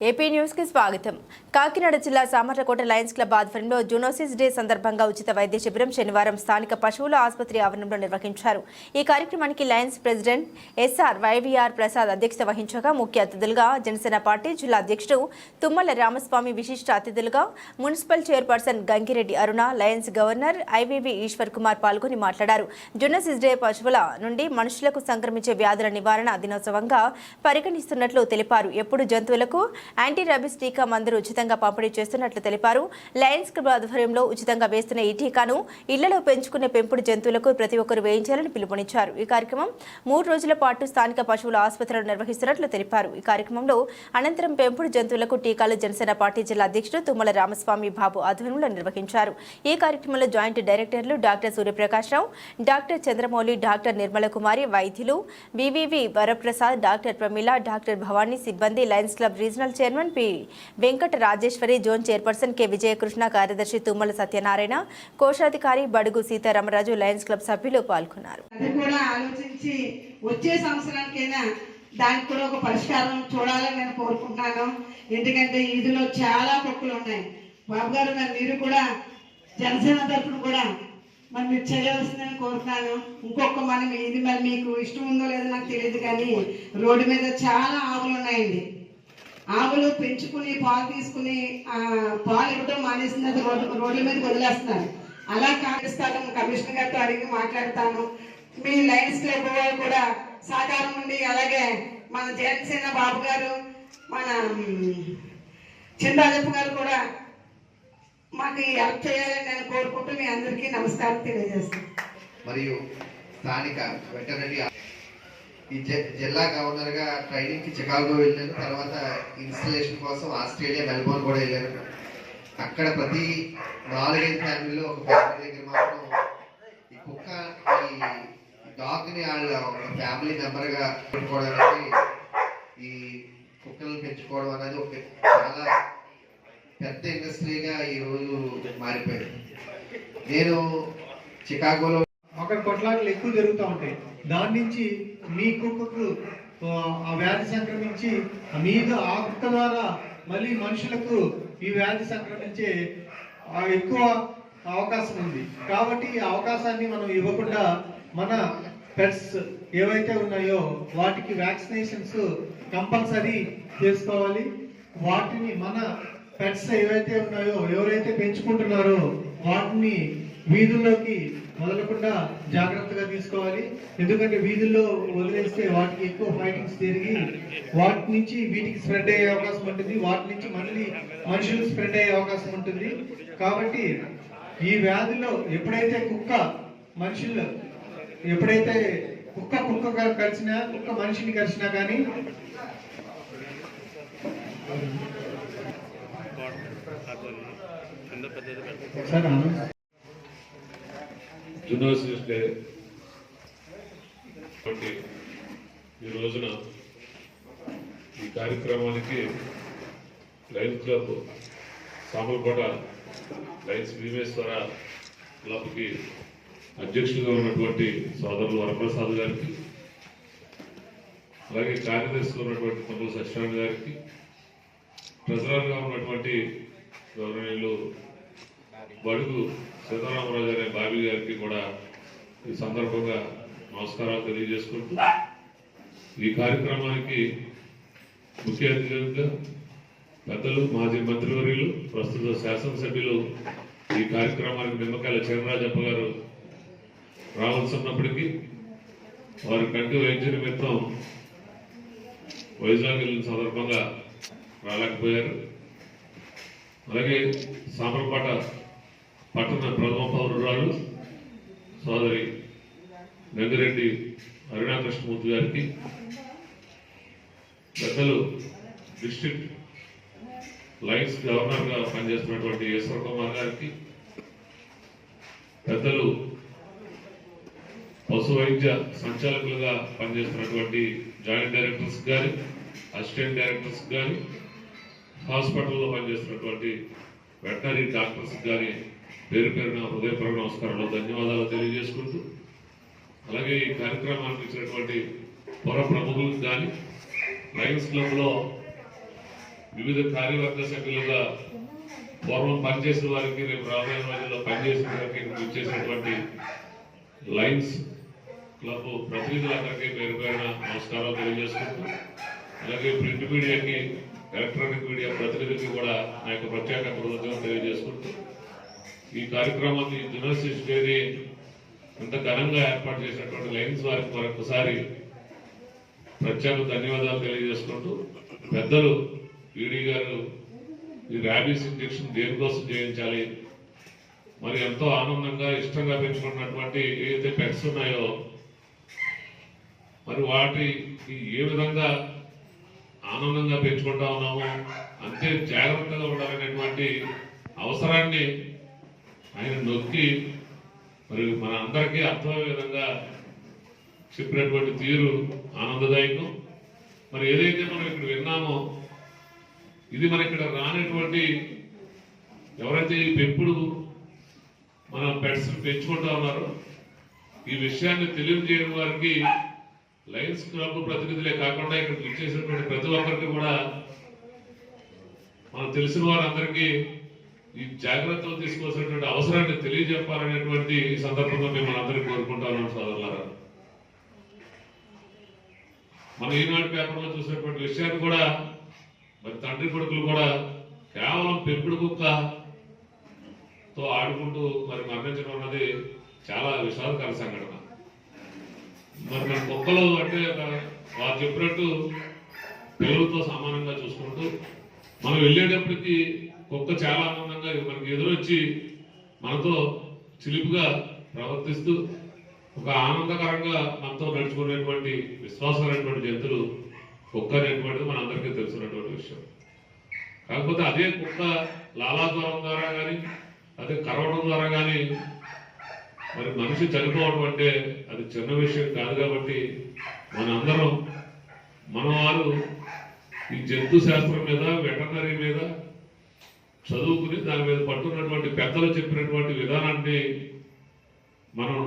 AP news కి స్వాగతం. కాకినాడ జిల్లా సామర్లకోట లయన్స్ క్లబ్ ఆధ్వర్యంలో జూనోసిస్ డే సందర్భంగా ఉచిత వైద్య శిబిరం శనివారం స్థానిక పశువుల ఆసుపత్రి ఆవరణంలో నిర్వహించారు. ఈ కార్యక్రమానికి Lions president S R Y V R Prasad అధ్యక్షత వహించగా ముఖ్య అతిథులుగా జనసేన పార్టీ జిల్లా అధ్యక్షుడు తుమ్మల రామస్వామి, విశిష్ట అతిథులుగా మున్సిపల్ చైర్పర్సన్ గంగిరెడ్డి అరుణ, లయన్స్ గవర్నర్ ఐవీవీ ఈశ్వర్ కుమార్ పాల్గొని మాట్లాడారు. జూనోసిస్ డే పశువుల నుండి మనుషులకు సంక్రమించే వ్యాధుల నివారణ దినోత్సవంగా పరిగణిస్తున్నట్లు తెలిపారు. ఎప్పుడు జంతువులకు యాంటీ ర్యాబిస్ టీకా మందులు ఉచితంగా పంపిణీ చేస్తున్నట్లు తెలిపారు. లయన్స్ క్లబ్ ఆధ్వర్యంలో ఉచితంగా వేస్తున్న ఈ టీకాను ఇళ్లలో పెంచుకునే పెంపుడు జంతువులకు ప్రతి ఒక్కరూ వేయించాలని పిలుపునిచ్చారు. ఈ కార్యక్రమం 3 రోజుల పాటు స్థానిక పశువుల ఆసుపత్రిలో నిర్వహిస్తున్నట్లు తెలిపారు. ఈ కార్యక్రమంలో అనంతరం పెంపుడు జంతువులకు టీకాలు జనసేన పార్టీ జిల్లా అధ్యక్షుడు తుమ్మల రామస్వామి బాబు ఆధ్వర్యంలో నిర్వహించారు. ఈ కార్యక్రమంలో జాయింట్ డైరెక్టర్లు డాక్టర్ సూర్యప్రకాష్ రావు, డాక్టర్ చంద్రమౌళి, డాక్టర్ నిర్మల కుమారి, వైద్యులు వివివి వరప్రసాద్, డాక్టర్ ప్రమీల, డాక్టర్ భవానీ, సిబ్బంది, Lions club regional chairman P Venkata Rajeshwari, zone chairperson K Vijayakrishna, కార్యదర్శి తుమ్మల సత్యనారాయణ, కోశాధికారి బడుగు సీతారామరాజు, లయన్స్ క్లబ్ సభ్యులు పాల్గొన్నారు. వచ్చే సంవత్సరానికైనా దానికి కూడా ఒక పరిష్కారం చూడాలని నేను కోరుకుంటున్నాను. ఎందుకంటే ఈదులో చాలా పొక్కులు ఉన్నాయి. బాబు గారు మీరు కూడా జనసేన తరఫున కూడా మీరు చేయవలసిందని కోరుతున్నాను. ఇంకొక ఇది మరి మీకు ఇష్టం ఉందో లేదో నాకు తెలియదు, కానీ రోడ్డు మీద చాలా ఆవులు ఉన్నాయండి. ఆవులు పెంచుకుని పాలు తీసుకుని పాలు ఇవ్వడం మానేసిన రోడ్ల మీద వదిలేస్తున్నారు. అలా కానిస్తాను, కమిషనర్ గారితో అడిగి మాట్లాడతాను. మీ లయన్స్ క్లబ్ వారు కూడా సహకారం ఉండి, అలాగే మన జనసేన బాబు గారు, మన చింతాజప్ప గారు కూడా మాకు హెల్ప్ చేయాలని నేను కోరుకుంటూ మీ అందరికీ నమస్కారం తెలియజేస్తాను. మరియు స్థానిక వెటర్నరీ ఈ జిల్లా గవర్నర్ గా ట్రైనింగ్ కి చికాగో వెళ్ళాను. తర్వాత ఇన్స్టలేషన్ కోసం ఆస్ట్రేలియా, మెల్బోర్న్ కూడా వెళ్ళాను. అక్కడ ప్రతి 4-5 ఫ్యామిలీలో ఒక ఫ్యామిలీ దగ్గర మాత్రం ఈ కుక్క, ఈ డాగ్ ని వాళ్ళ ఒక ఫ్యామిలీ మెంబర్ గా పెట్టుకోవడానికి, ఈ కుక్కలను పెంచుకోవడం అనేది ఒక చాలా పెద్ద ఇండస్ట్రీగా ఈ రోజు మారిపోయింది. నేను చికాగోలో అక్కడ కొట్లాటలు ఎక్కువ జరుగుతూ ఉంటాయి. దాని నుంచి మీ కుక్కకు ఆ వ్యాధి సంక్రమించి మీద ఆ కుక్క ద్వారా మళ్ళీ మనుషులకు ఈ వ్యాధి సంక్రమించే ఎక్కువ అవకాశం ఉంది. కాబట్టి ఈ అవకాశాన్ని మనం ఇవ్వకుండా మన పెట్స్ ఏవైతే ఉన్నాయో వాటికి వ్యాక్సినేషన్స్ కంపల్సరీ చేసుకోవాలి. వాటిని మన పెట్స్ ఏవైతే ఉన్నాయో ఎవరైతే పెంచుకుంటున్నారో వాటిని వీధుల్లోకి వదలకుండా జాగ్రత్తగా తీసుకోవాలి. ఎందుకంటే వీధుల్లో వదిలేస్తే వాటికి ఎక్కువ ఫైటింగ్స్ జరిగి వాటి నుంచి వీటికి స్ప్రెడ్ అయ్యే అవకాశం ఉంటుంది. వాటి నుంచి మళ్ళీ మనుషులకు స్ప్రెడ్ అయ్యే అవకాశం ఉంటుంది. కాబట్టి ఈ వ్యాధిలో ఎప్పుడైతే కుక్క కరిచినా, కుక్క మనిషిని కరిచినా కానీ జూనోసిస్ డే ఈ రోజున ఈ కార్యక్రమానికి Lions Club Samarlakota Lions Bhimeshwara క్లబ్కి అధ్యక్షులుగా ఉన్నటువంటి సోదరులు వరప్రసాద్ గారికి, అలాగే కార్యదర్శిగా ఉన్నటువంటి తుమ్మల సత్యనారాయణ గారికి, ట్రెజరర్గా ఉన్నటువంటి గౌరవనీయులు బడుగు సీతారామరాజు అనే బాబీ గారికి కూడా ఈ సందర్భంగా నమస్కారాలు తెలియజేసుకుంటూ, ఈ కార్యక్రమానికి ముఖ్య అతిథులుగా పెద్దలు, మాజీ మంత్రివర్యులు, ప్రస్తుత శాసనసభ్యులు, ఈ కార్యక్రమానికి నిమ్మకాయల చంద్రరాజప్ప గారు రావాల్సి ఉన్నప్పటికీ వారి కంటి వైద్య నిమిత్తం వైజాగ్ వెళ్ళిన సందర్భంగా రాలేకపోయారు. అలాగే సామర్లకోట పట్టణ ప్రథమ పౌరురాలు సోదరి గంగిరెడ్డి అరుణాకృష్ణమూర్తి గారికి, పెద్దలు డిస్ట్రిక్ట్ లయన్స్ గవర్నర్ గా పనిచేస్తున్నటువంటి ఈశ్వర్ కుమార్ గారికి, పెద్దలు పశు వైద్య సంచాలకులుగా పనిచేస్తున్నటువంటి జాయింట్ డైరెక్టర్స్ గారి, అసిస్టెంట్ డైరెక్టర్స్ గారి, హాస్పిటల్లో పనిచేస్తున్నటువంటి వెటనరీ డాక్టర్స్ గారి పేరు పేరున హృదయపూర్వక నమస్కారాలు, ధన్యవాదాలు తెలియజేసుకుంటూ, అలాగే ఈ కార్యక్రమానికి ఇచ్చినటువంటి పుర ప్రముఖులకు కానీ, లయన్స్ క్లబ్లో వివిధ కార్యవర్గ సభ్యులుగా పూర్వం పనిచేసిన వారికి, రేపు రాబోయే రోజుల్లో పనిచేసిన వారికి ఇచ్చేసినటువంటి లయన్స్ క్లబ్ ప్రతినిధులందరికీ పేరు పేరున నమస్కారాలు తెలియజేసుకుంటూ, అలాగే ప్రింట్ మీడియాకి, ఎలక్ట్రానిక్ మీడియా ప్రతినిధికి కూడా నా యొక్క ప్రత్యేక కృతజ్ఞతలు తెలియజేసుకుంటూ, ఈ కార్యక్రమాన్ని జునోసిస్ డేని ఇంత ఘనంగా ఏర్పాటు చేసినటువంటి లయన్స్ వారికి మరొకసారి ప్రత్యేక ధన్యవాదాలు తెలియజేసుకుంటూ, పెద్దలు ఈడీ గారు ఈ ర్యాబీస్ ఇంజెక్షన్ దేనికోసం చేయించాలి, మరి ఎంతో ఆనందంగా ఇష్టంగా పెంచుకున్నటువంటి ఏదైతే పెట్స్ ఉన్నాయో మరి వాటికి ఏ విధంగా ఆనందంగా పెంచుకుంటా ఉన్నామో అంతే జాగ్రత్తగా ఉండాలనేటువంటి అవసరాన్ని ఆయన నొక్కి మరి మన అందరికీ అర్థమయ్యే విధంగా చెప్పినటువంటి తీరు ఆనందదాయకం. మరి ఏదైతే మనం ఇక్కడ విన్నామో ఇది మన ఇక్కడ రానటువంటి ఎవరైతే ఈ పెంపుడు మన పెట్స్ పెంచుకుంటా ఉన్నారో ఈ విషయాన్ని తెలియజేయడం వారికి లయన్స్ క్లబ్ ప్రతినిధులే కాకుండా ఇక్కడికి వచ్చేసినటువంటి ప్రతి ఒక్కరికి కూడా మనం తెలిసిన వారందరికీ ఈ జాగ్రత్తలు తీసుకోవాల్సినటువంటి అవసరాన్ని తెలియజెప్పాలనేటువంటి ఈ సందర్భంగా మిమ్మల్ని అందరికీ కోరుకుంటా ఉన్నాం సోదరులారా. మన ఈనాడు పేపర్లో చూసినటువంటి విషయాన్ని కూడా మరి తండ్రి కొడుకులు కూడా కేవలం పెంపుడు కుక్కతో ఆడుకుంటూ మరి మరణించడం అన్నది చాలా విషాదకర సంఘటన. మరి మన కుక్కలు అంటే వారు చెప్పినట్టు పిల్లలతో సమానంగా చూసుకుంటూ మనం వెళ్ళేటప్పటికి కుక్క చాలా ఆనందంగా మనకి ఎదురొచ్చి మనతో చిలిపిగా ప్రవర్తిస్తూ ఒక ఆనందకరంగా మనతో నడుచుకునేటువంటి విశ్వాసమైనటువంటి జంతువులు కుక్క అనేటువంటిది మనందరికీ తెలుసున్నటువంటి విషయం. కాకపోతే అదే కుక్క లాలాజ్వరం ద్వారా కానీ అదే కరవడం ద్వారా కానీ మరి మనిషి చనిపోవడం అంటే అది చిన్న విషయం కాదు. కాబట్టి మనందరం మన వారు ఈ జంతు శాస్త్రం మీద, వెటర్నరీ మీద చదువుకుని దాని మీద పట్టున్నటువంటి పెద్దలు చెప్పినటువంటి విధానాన్ని మనం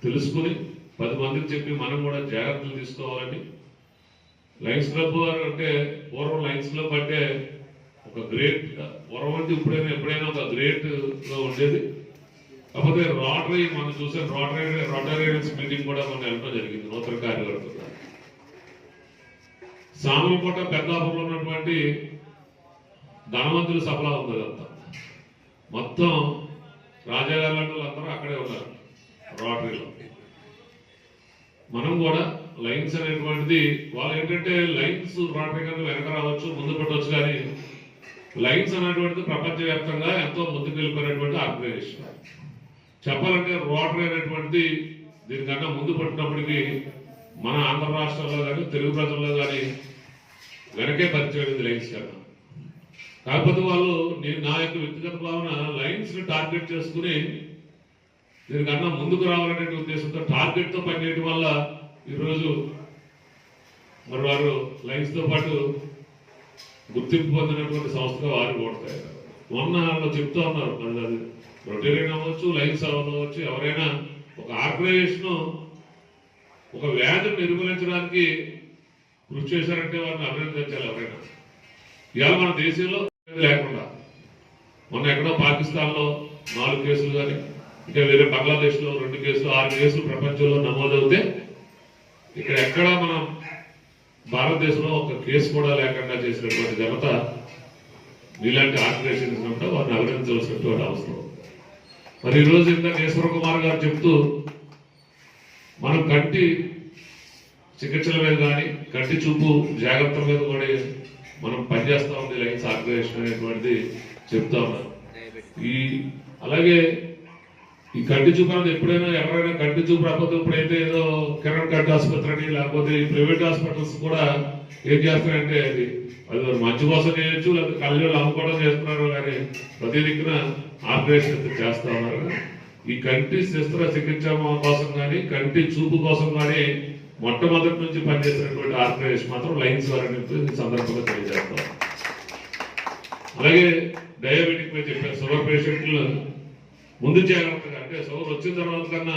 తెలుసుకుని 10 మందికి చెప్పి మనం కూడా జాగ్రత్తలు తీసుకోవాలని. లయన్స్ క్లబ్ అంటే పూర్వం లయన్స్ క్లబ్ అంటే ఒక గ్రేట్, పూర్వం అంటే ఎప్పుడైనా ఒక గ్రేట్ గా ఉండేది. కాకపోతే రోటరీ మనం చూసే రోటరీరియన్స్ మీటింగ్ కూడా మనం వెళ్ళడం జరిగింది నూతన కార్యవర్గంగా. సామలకోట పెద్దాపురంలో ఉన్నటువంటి ధనవంతుల సభలా ఉంది అదంతా. మొత్తం రాజాగారు లాంటి వాళ్ళందరూ అక్కడే ఉన్నారు రోటరీలో. మనం కూడా లైన్స్ అనేటువంటిది వాళ్ళు ఏంటంటే లైన్స్ రోటరీ కన్నా వెనక రావచ్చు, ముందు పెట్టవచ్చు, కానీ లైన్స్ అనేటువంటిది ప్రపంచవ్యాప్తంగా ఎంతో ముందుకు వెళ్ళిపోయినటువంటి ఆర్గనైజేషన్. చెప్పాలంటే రోటరీ అనేటువంటిది దీనికన్నా ముందు పట్టినప్పటికీ మన ఆంధ్ర రాష్ట్రాల్లో కానీ తెలుగు ప్రజల్లో కానీ వెనకే పరిచయం లైన్స్ కన్నా. కాకపోతే వాళ్ళు నా యొక్క వ్యక్తిగత భావన లైన్స్ ని టార్గెట్ చేసుకుని దీనికన్నా ముందుకు రావాలనే ఉద్దేశంతో టార్గెట్ తో పనిచేయడం వల్ల ఈరోజు మరి వారు లైన్స్ తో పాటు గుర్తింపు పొందినటువంటి సంస్థగా వారు కొడతాయి. మొన్న వాళ్ళు చెప్తా ఉన్నారు, మరి అది రొటేరియన్ అవ్వచ్చు, లైన్స్ అవ్వచ్చు, ఎవరైనా ఒక ఆర్గనైజేషన్ ఒక వ్యాధిని నిర్మూలించడానికి కృషి చేశారంటే వారిని అభినందించాలి ఎవరైనా. ఇవాళ మన దేశంలో లేకుండా మొన్న ఎక్కడో పాకిస్తాన్ లో 4 కేసులు కానీ ఇంకా వేరే బంగ్లాదేశ్ లో 2 కేసులు 6 కేసులు ప్రపంచంలో నమోదవుతే ఇక్కడ ఎక్కడా మనం భారతదేశంలో ఒక కేసు కూడా లేకుండా చేసినటువంటి ఘనత ఇలాంటి ఆర్గనైజేషన్స్ ఉంటే వారిని అభినందించవలసినటువంటి అవసరం. మరి ఈరోజు ఇందాక ఈశ్వర కుమార్ గారు చెప్తూ మనం కంటి చికిత్సల మీద కానీ కంటి చూపు జాగ్రత్తల మీద కూడా మనం పనిచేస్తా ఉంది లైన్స్ ఆర్గనైజేషన్ అనేటువంటిది చెప్తా ఉన్నారు. అలాగే ఈ కంటి చూపు అనేది ఎప్పుడైనా ఎవరైనా కంటి చూపు రాకపోతే ఇప్పుడైతే ఏదో కిరణ్ కంటి ఆసుపత్రి అని లేకపోతే ఈ ప్రైవేట్ హాస్పిటల్స్ కూడా ఏం చేస్తున్నారంటే అది మంచి కోసం చేయొచ్చు, లేకపోతే కళ్ళు అమ్ముకోవడం చేస్తున్నారు, కానీ ప్రతి దిక్కున ఆపరేషన్ చేస్తా ఉన్నారు. ఈ కంటి శస్త్రచికిత్స కోసం కానీ కంటి చూపు కోసం కానీ మొట్టమొదటి నుంచి పనిచేసినటువంటి ఆర్గనైజేషన్ మాత్రం లైన్స్ వారని సందర్భంగా తెలియజేస్తాం. అలాగే డయాబెటిక్ మీద చెప్పారు, షుగర్ పేషెంట్లు ముందు జాగ్రత్తగా అంటే షుగర్ వచ్చిన తర్వాత కన్నా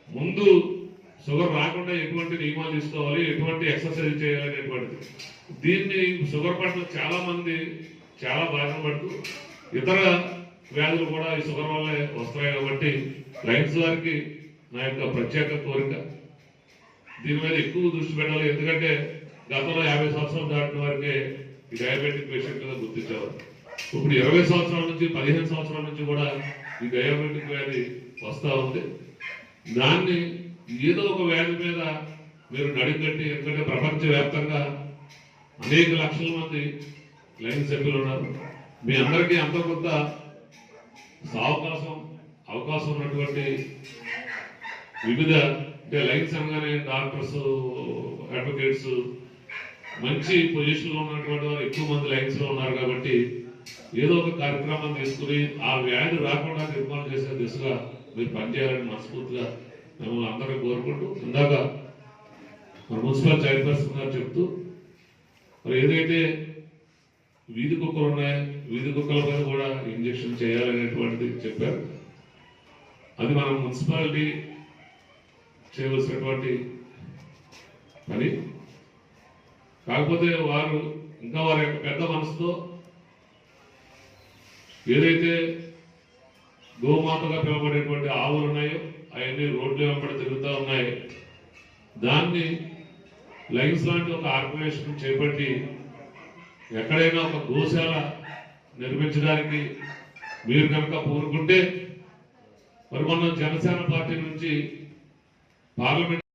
ముందు షుగర్ రాకుండా ఎటువంటి నియమాలు తీసుకోవాలి, ఎటువంటి ఎక్సర్సైజ్ చేయాలనేటువంటిది. దీన్ని షుగర్ పట్ల చాలా మంది చాలా బాధ పడుతూ ఇతర వ్యాధులు కూడా ఈ షుగర్ వల్లే వస్తాయి. కాబట్టి లయన్స్ వారికి నా యొక్క ప్రత్యేక కోరిక, దీని మీద ఎక్కువ దృష్టి పెట్టాలి. ఎందుకంటే గతంలో 50 సంవత్సరాలు దాటిన వారికి ఈ డయాబెటిక్ పేషెంట్గా గుర్తించేవారు. ఇప్పుడు 20 సంవత్సరాల నుంచి 15 సంవత్సరాల నుంచి కూడా ఈ డయాబెటిక్ వ్యాధి వస్తూ ఉంది. దాన్ని ఏదో ఒక వ్యాధి మీద మీరు నడిగట్టి, ఎందుకంటే ప్రపంచవ్యాప్తంగా అనేక లక్షల మంది లైన్ సభ్యులు ఉన్నారు. మీ అందరికీ అంత కొంత అవకాశం ఉన్నటువంటి వివిధ అంటే లైన్స్ అనగానే డాక్టర్స్, అడ్వకేట్స్, మంచి పొజిషన్లో ఉన్నటువంటి వారు ఎక్కువ మంది లైన్స్ లో ఉన్నారు. కాబట్టి ఏదో ఒక కార్యక్రమం తీసుకుని ఆ వ్యాధి రాకుండా నిర్మాణం చేసే దిశగా మీరు పనిచేయాలని మనస్ఫూర్తిగా మిమ్మల్ని అందరినీ కోరుకుంటూ, ఇందాక మన మున్సిపల్ చైర్పర్సన్ గారు చెప్తూ మరి ఏదైతే వీధి కుక్కలు ఉన్నాయో వీధి కుక్కల మీద కూడా ఇంజక్షన్ చేయాలనేటువంటిది చెప్పారు. అది మనం మున్సిపాలిటీ చేయవలసినటువంటి పని. కాకపోతే వారు ఇంకా వారి యొక్క పెద్ద మనసుతో ఏదైతే గోమాతగా పిలువబడేటువంటి ఆవులు ఉన్నాయో అవన్నీ రోడ్ల వెంబడి తిరుగుతూ ఉన్నాయి. దాన్ని లైన్స్ లాంటి ఒక ఆర్గనైజేషన్ చేపట్టి ఎక్కడైనా ఒక గోశాల నిర్మించడానికి మీరు కనుక కోరుకుంటే, మరి మొన్న జనసేన పార్టీ నుంచి పార్లమెంట్